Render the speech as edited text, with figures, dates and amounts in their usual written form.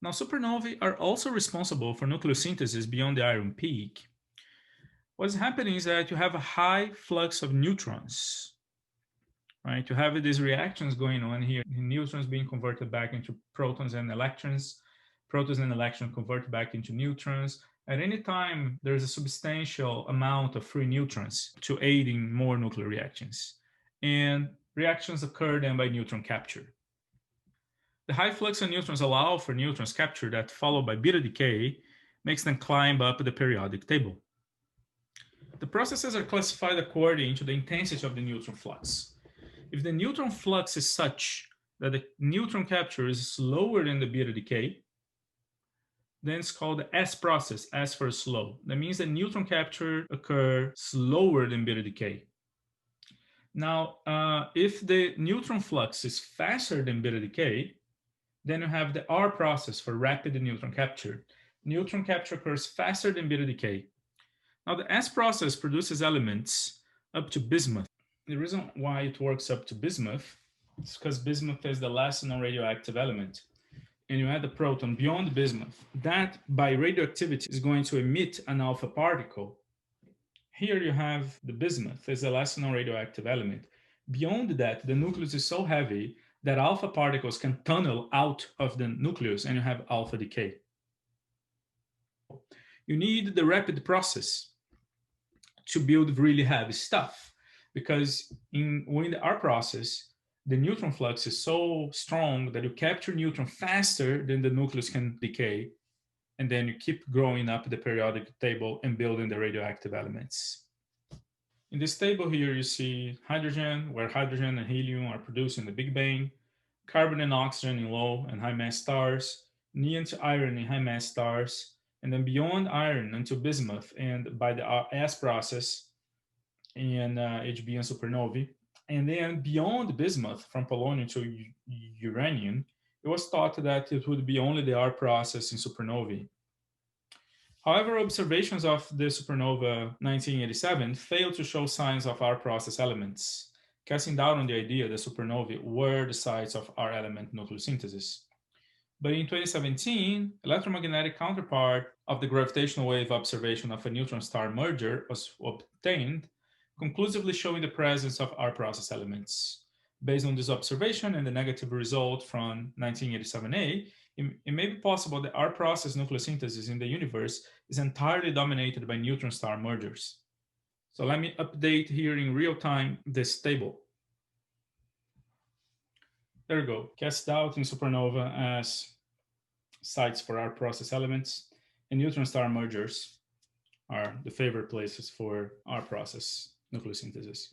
Now, supernovae are also responsible for nucleosynthesis beyond the iron peak. What's happening is that you have a high flux of neutrons, right? You have these reactions going on here, neutrons being converted back into protons and electrons converted back into neutrons. At any time, there's a substantial amount of free neutrons to aid in more nuclear reactions. And reactions occur then by neutron capture. The high flux of neutrons allow for neutrons capture that, followed by beta decay, makes them climb up the periodic table. The processes are classified according to the intensity of the neutron flux. If the neutron flux is such that the neutron capture is slower than the beta decay, then it's called the S process, S for slow. That means that neutron capture occurs slower than beta decay. Now, if the neutron flux is faster than beta decay, then you have the R process for rapid neutron capture. Neutron capture occurs faster than beta decay. Now, the S process produces elements up to bismuth. The reason why it works up to bismuth is because bismuth is the last non-radioactive element. And you add a proton beyond bismuth, that by radioactivity is going to emit an alpha particle. Here you have the bismuth as the last non-radioactive element. Beyond that, the nucleus is so heavy that alpha particles can tunnel out of the nucleus and you have alpha decay. You need the rapid process to build really heavy stuff because in the R process, the neutron flux is so strong that you capture neutron faster than the nucleus can decay, and then you keep growing up the periodic table and building the radioactive elements. In this table here, you see hydrogen, where hydrogen and helium are produced in the Big Bang, carbon and oxygen in low and high mass stars, neon to iron in high mass stars, and then beyond iron until bismuth, and by the S process in HB and supernovae. And then beyond bismuth, from polonium to uranium, it was thought that it would be only the R process in supernovae. However, observations of the supernova 1987 failed to show signs of R process elements, casting doubt on the idea that supernovae were the sites of R element nucleosynthesis. But in 2017, electromagnetic counterpart of the gravitational wave observation of a neutron star merger was obtained, conclusively showing the presence of R process elements. Based on this observation and the negative result from 1987A, it may be possible that R process nucleosynthesis in the universe is entirely dominated by neutron star mergers. So let me update here in real time this table. There we go. Cast out in supernova as sites for R process elements, and neutron star mergers are the favorite places for R process nucleosynthesis.